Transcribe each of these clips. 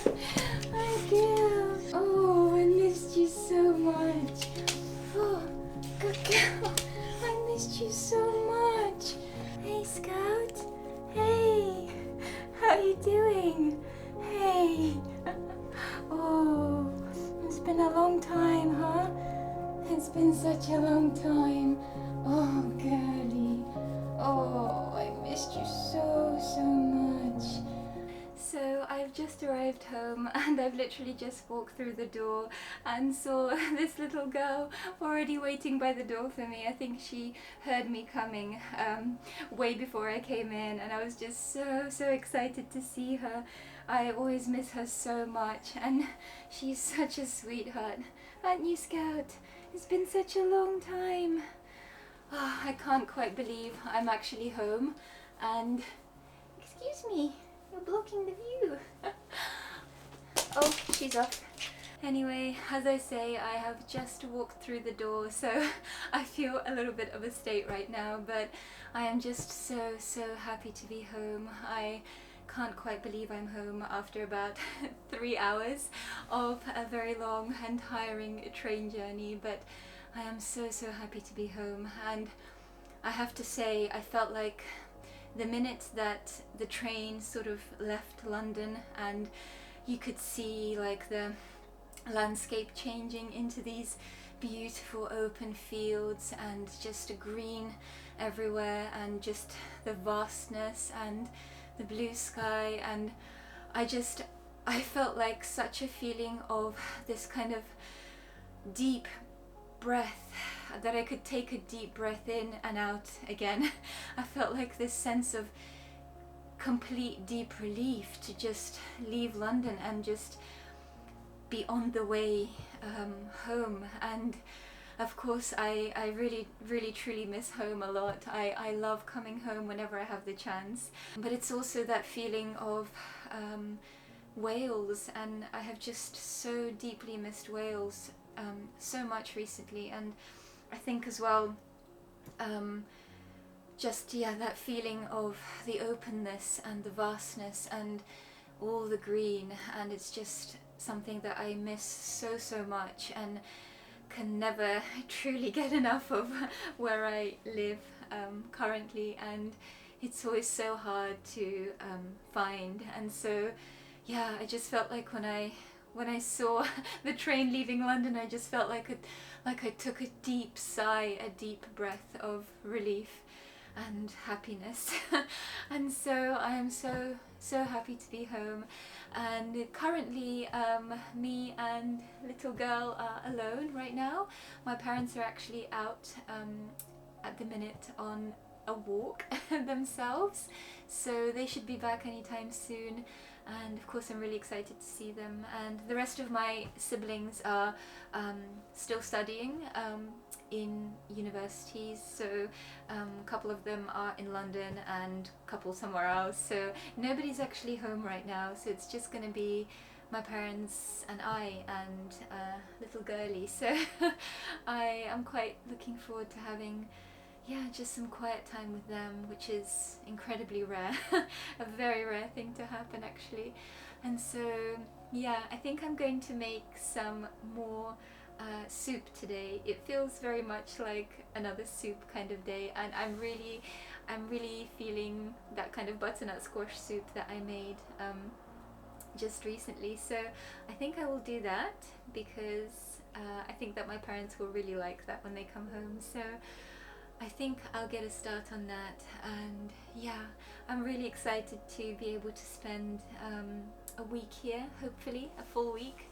Hi, girl. Oh, I missed you so much. Oh, good girl. I missed you so much. Hey, Scout. Hey, how you doing? Hey. Oh, it's been a long time, huh? It's been such a long time. Oh, girlie. Oh, I missed you so much. So I've just arrived home and I've literally just walked through the door and saw this little girl already waiting by the door for me. I think she heard me coming way before I came in, and I was just so excited to see her. I always miss her so much, and she's such a sweetheart. Aren't you, Scout? It's been such a long time. Oh, I can't quite believe I'm actually home, and excuse me, you're blocking the view. Oh, she's off. Anyway, as I say, I have just walked through the door, so I feel a little bit of a state right now, but I am just so happy to be home. I can't quite believe I'm home after about 3 hours of a very long and tiring train journey, but I am so happy to be home. And I have to say, I felt like the minute that the train sort of left London and you could see like the landscape changing into these beautiful open fields and just green everywhere and just the vastness and the blue sky, and I felt like such a feeling of this kind of deep breath, that I could take a deep breath in and out again. I felt like this sense of complete deep relief to just leave London and just be on the way home. And of course I really truly miss home a lot. I love coming home whenever I have the chance, but it's also that feeling of Wales, and I have just so deeply missed Wales so much recently. And I think as well that feeling of the openness and the vastness and all the green, and it's just something that I miss so much and can never truly get enough of where I live currently, and it's always so hard to find. And so yeah, I just felt like when I saw the train leaving London, I just felt like I took a deep sigh, a deep breath of relief and happiness. And so I am so happy to be home. And currently me and little girl are alone right now. My parents are actually out at the minute on a walk themselves, so they should be back anytime soon. And of course I'm really excited to see them. And the rest of my siblings are still studying in universities, so a couple of them are in London and a couple somewhere else, so nobody's actually home right now. So it's just going to be my parents and I and little girlie. So I am quite looking forward to having just some quiet time with them, which is incredibly rare. A very rare thing to happen actually. And so I think I'm going to make some more soup today. It feels very much like another soup kind of day, and I'm really feeling that kind of butternut squash soup that I made just recently. So I think I will do that because I think that my parents will really like that when they come home. So I think I'll get a start on that. And I'm really excited to be able to spend a week here, hopefully a full week,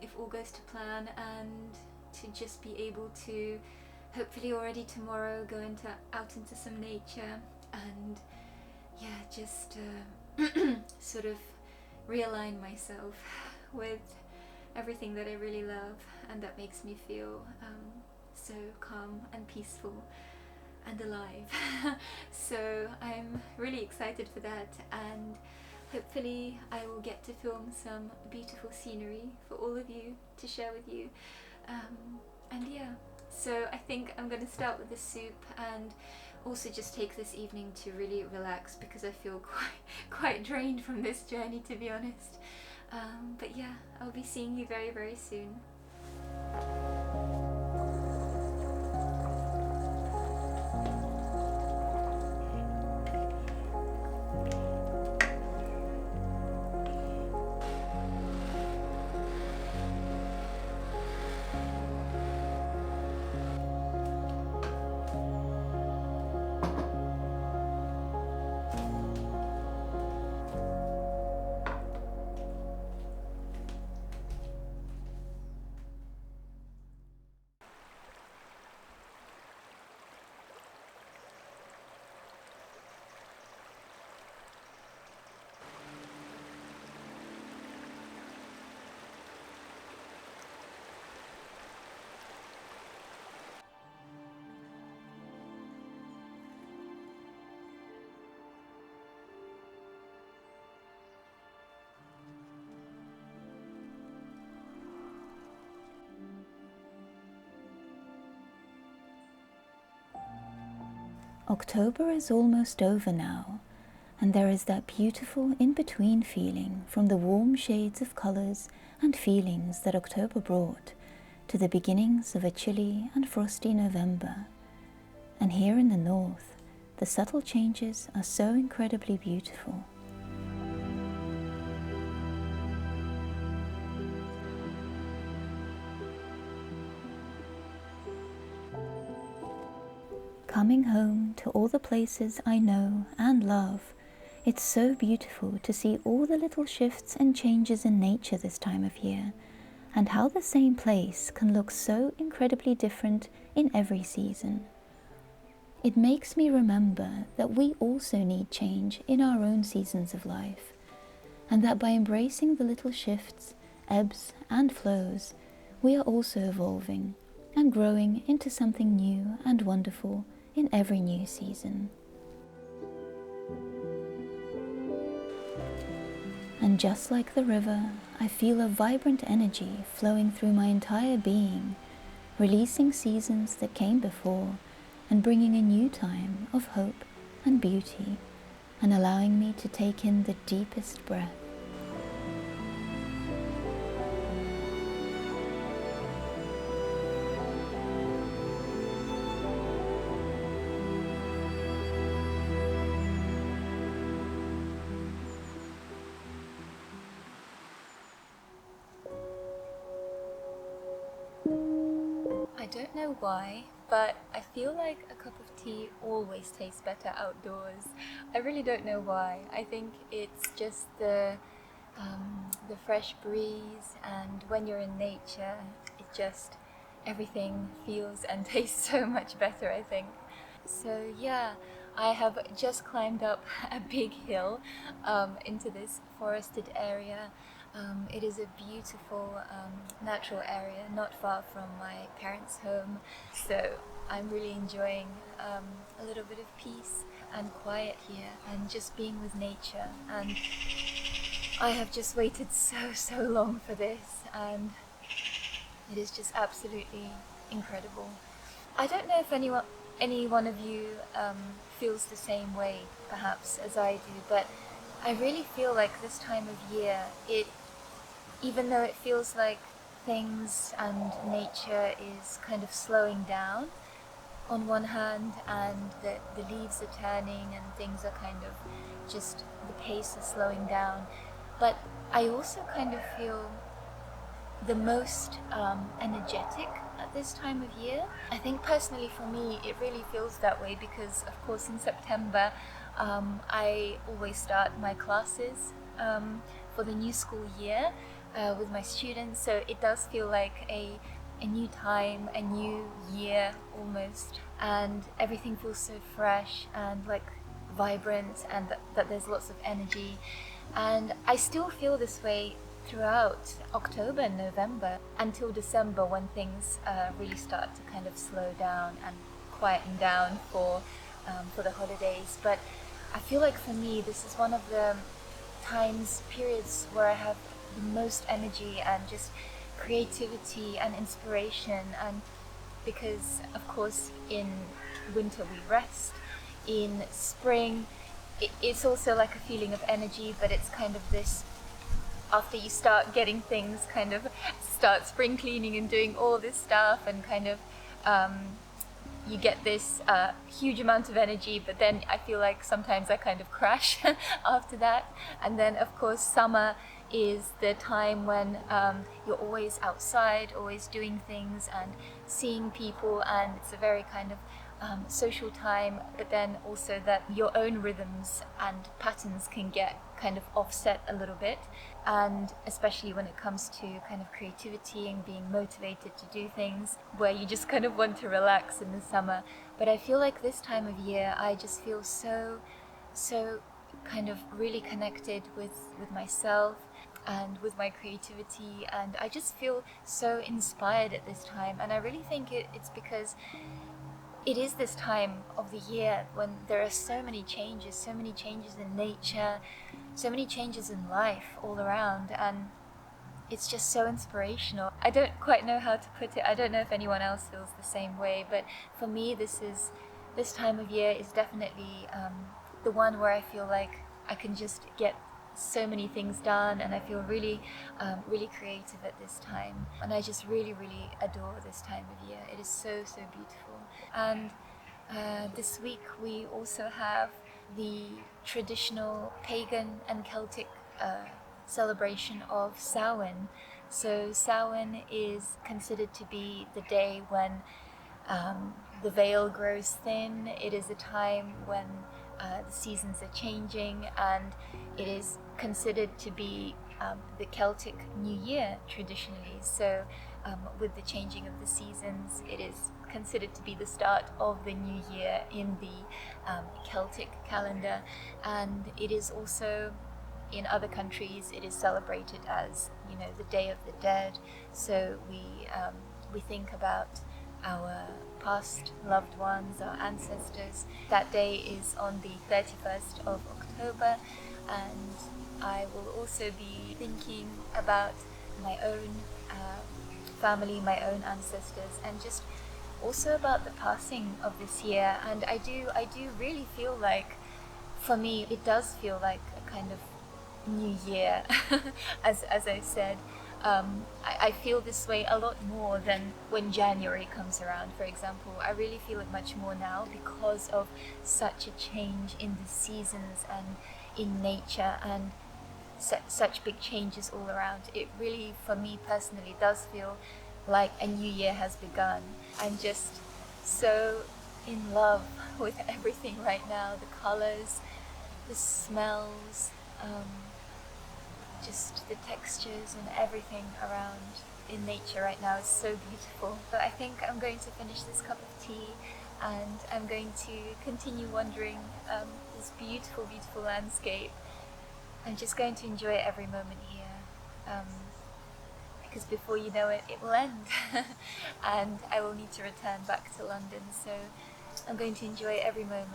if all goes to plan, and to just be able to hopefully already tomorrow go out into some nature and just sort of realign myself with everything that I really love and that makes me feel so calm and peaceful and alive. So I'm really excited for that, and hopefully I will get to film some beautiful scenery for all of you to share with you. So I think I'm going to start with the soup and also just take this evening to really relax, because I feel quite drained from this journey, to be honest. But yeah, I'll be seeing you very, very soon. October is almost over now, and there is that beautiful in-between feeling from the warm shades of colours and feelings that October brought to the beginnings of a chilly and frosty November. And here in the north, the subtle changes are so incredibly beautiful. Coming home to all the places I know and love, it's so beautiful to see all the little shifts and changes in nature this time of year, and how the same place can look so incredibly different in every season. It makes me remember that we also need change in our own seasons of life, and that by embracing the little shifts, ebbs and flows, we are also evolving and growing into something new and wonderful in every new season. And just like the river, I feel a vibrant energy flowing through my entire being, releasing seasons that came before and bringing a new time of hope and beauty, and allowing me to take in the deepest breath. I don't know why, but I feel like a cup of tea always tastes better outdoors. I really don't know why. I think it's just the fresh breeze, and when you're in nature, it just, everything feels and tastes so much better, I think. So yeah, I have just climbed up a big hill into this forested area. It is a beautiful natural area not far from my parents' home, so I'm really enjoying a little bit of peace and quiet here and just being with nature. And I have just waited so long for this, and it is just absolutely incredible. I don't know if any one of you feels the same way perhaps as I do, but I really feel like this time of year, even though it feels like things and nature is kind of slowing down on one hand, and the leaves are turning and things are kind of just, the pace is slowing down, but I also kind of feel the most energetic at this time of year. I think personally for me it really feels that way because of course in September I always start my classes for the new school year with my students, so it does feel like a new time, a new year almost, and everything feels so fresh and like vibrant, and that there's lots of energy. And I still feel this way throughout October and November until December, when things really start to kind of slow down and quieten down for the holidays. But I feel like for me this is one of the periods where I have the most energy and just creativity and inspiration, and because of course in winter we rest, in spring it's also like a feeling of energy, but it's kind of this after you start getting things, kind of start spring cleaning and doing all this stuff, and kind of you get this huge amount of energy, but then I feel like sometimes I kind of crash after that. And then of course summer is the time when you're always outside, always doing things and seeing people, and it's a very kind of social time, but then also that your own rhythms and patterns can get kind of offset a little bit, and especially when it comes to kind of creativity and being motivated to do things where you just kind of want to relax in the summer. But I feel like this time of year I just feel so kind of really connected with myself and with my creativity, and I just feel so inspired at this time. And I really think it's because it is this time of the year when there are so many changes in nature, so many changes in life all around, and it's just so inspirational. I don't quite know how to put it. I don't know if anyone else feels the same way, but for me this time of year is definitely the one where I feel like I can just get so many things done, and I feel really creative at this time, and I just really adore this time of year. It is so beautiful. And this week we also have the traditional pagan and Celtic celebration of Samhain. So Samhain is considered to be the day when the veil grows thin. It is a time when the seasons are changing, and it is considered to be the Celtic New Year traditionally. So with the changing of the seasons, it is considered to be the start of the new year in the Celtic calendar, and it is also, in other countries, it is celebrated as, you know, the Day of the Dead. So we think about our past loved ones, our ancestors. That day is on the 31st of October, and I will also be thinking about my own family, my own ancestors, and just also about the passing of this year. And I do really feel like, for me, it does feel like a kind of new year. as I said, I feel this way a lot more than when January comes around, for example. I really feel it much more now because of such a change in the seasons and in nature, and such big changes all around. It really, for me personally, does feel like a new year has begun. I'm just so in love with everything right now, the colors, the smells, just the textures and everything around in nature right now is so beautiful. So I think I'm going to finish this cup of tea, and I'm going to continue wandering this beautiful landscape. I'm just going to enjoy every moment here, because before you know it, it will end and I will need to return back to London. So I'm going to enjoy every moment.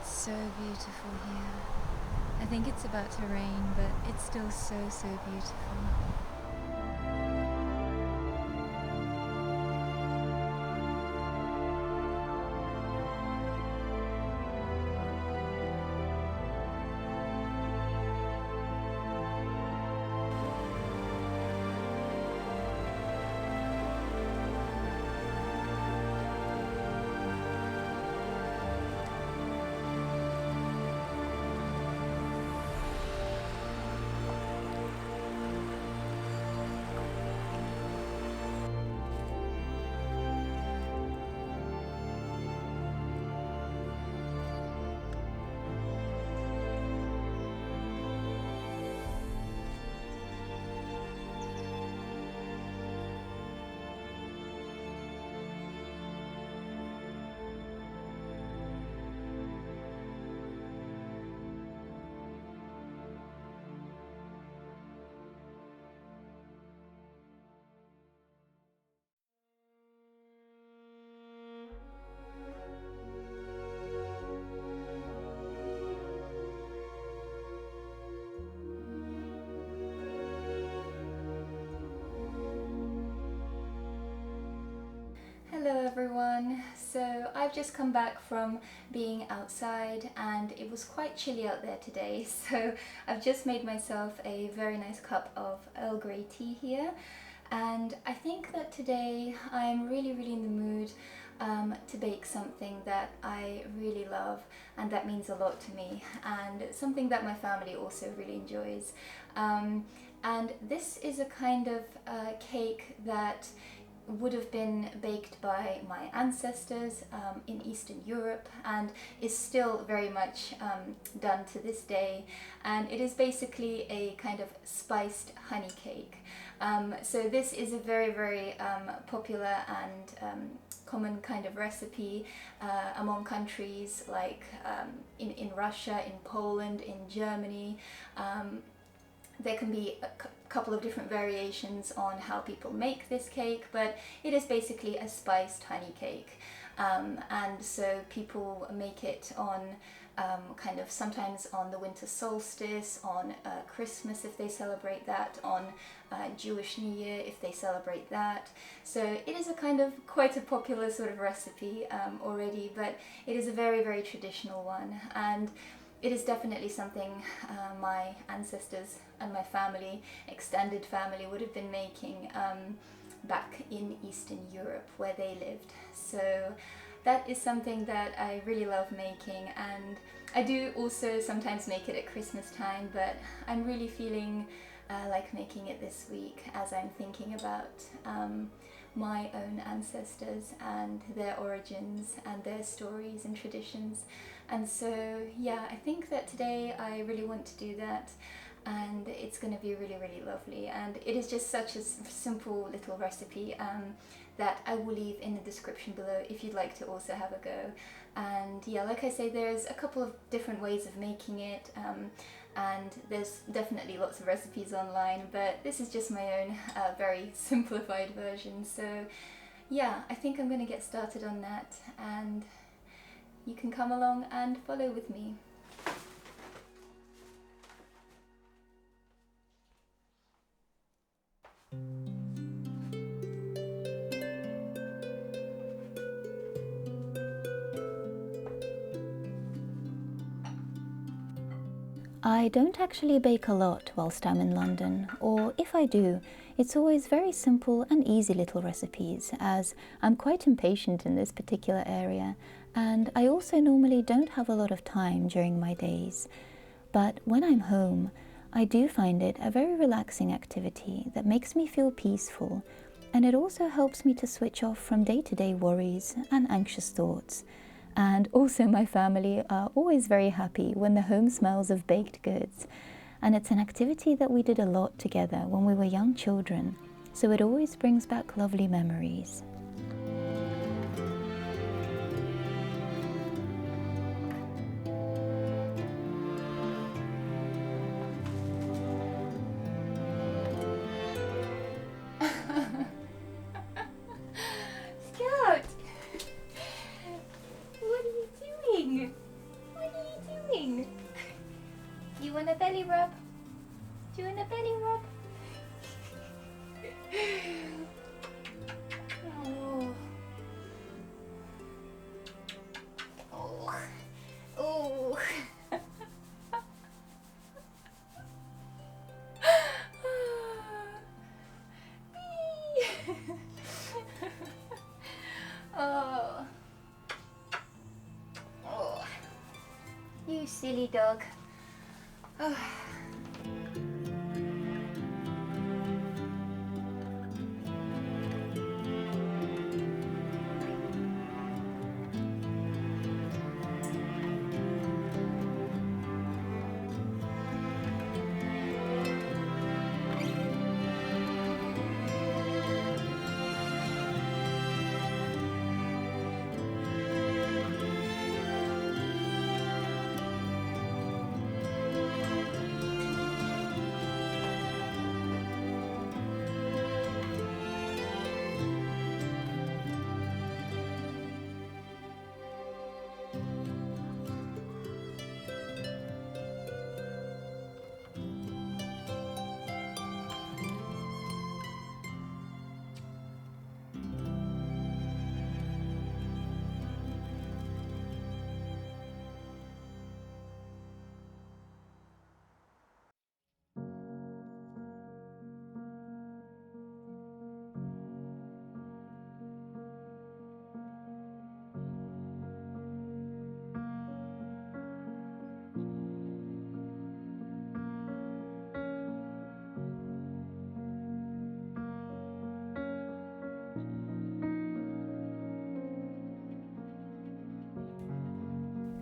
So beautiful here. I think it's about to rain, but it's still so beautiful. everyone. So I've just come back from being outside and it was quite chilly out there today, so I've just made myself a very nice cup of Earl Grey tea here, and I think that today I'm really in the mood to bake something that I really love and that means a lot to me, and something that my family also really enjoys. And this is a kind of cake that would have been baked by my ancestors in Eastern Europe and is still very much done to this day, and it is basically a kind of spiced honey cake. So this is a very popular and common kind of recipe among countries like in Russia, in Poland, in Germany. There can be a couple of different variations on how people make this cake, but it is basically a spiced honey cake. And so people make it on kind of sometimes on the winter solstice, on Christmas if they celebrate that, on Jewish New Year if they celebrate that. So it is a kind of quite a popular sort of recipe already, but it is a very traditional one, and it is definitely something my ancestors and my family, extended family, would have been making back in Eastern Europe where they lived. So that is something that I really love making, and I do also sometimes make it at Christmas time, but I'm really feeling like making it this week as I'm thinking about my own ancestors and their origins and their stories and traditions. And so yeah, I think that today I really want to do that, and it's going to be really lovely, and it is just such a simple little recipe that I will leave in the description below if you'd like to also have a go. And yeah, like I say, there's a couple of different ways of making it, and there's definitely lots of recipes online, but this is just my own very simplified version. So yeah, I think I'm going to get started on that, and you can come along and follow with me. I don't actually bake a lot whilst I'm in London, or if I do, it's always very simple and easy little recipes, as I'm quite impatient in this particular area, and I also normally don't have a lot of time during my days. But when I'm home, I do find it a very relaxing activity that makes me feel peaceful, and it also helps me to switch off from day-to-day worries and anxious thoughts. And also my family are always very happy when the home smells of baked goods. And it's an activity that we did a lot together when we were young children, so it always brings back lovely memories. Scout! What are you doing? What are you doing? You want a belly rub? Do you want a belly rub? Oh. Oh. Oh. Oh. Oh. You silly dog. Oh.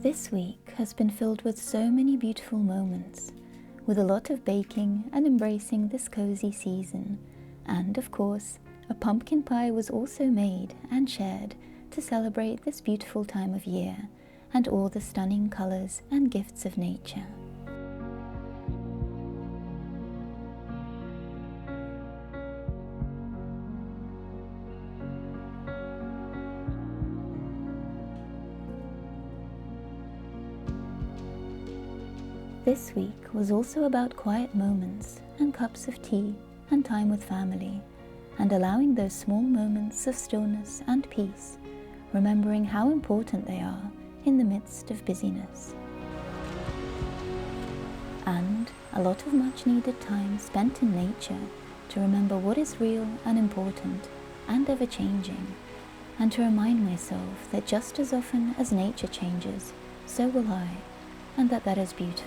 This week has been filled with so many beautiful moments, with a lot of baking and embracing this cozy season, and of course, a pumpkin pie was also made and shared to celebrate this beautiful time of year and all the stunning colours and gifts of nature. This week was also about quiet moments and cups of tea and time with family, and allowing those small moments of stillness and peace, remembering how important they are in the midst of busyness. And a lot of much needed time spent in nature to remember what is real and important and ever changing, and to remind myself that just as often as nature changes, so will I, and that is beautiful.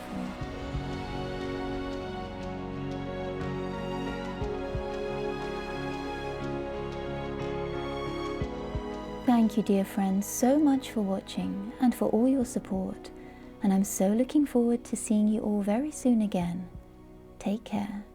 Thank you, dear friends, so much for watching and for all your support, and I'm so looking forward to seeing you all very soon again. Take care.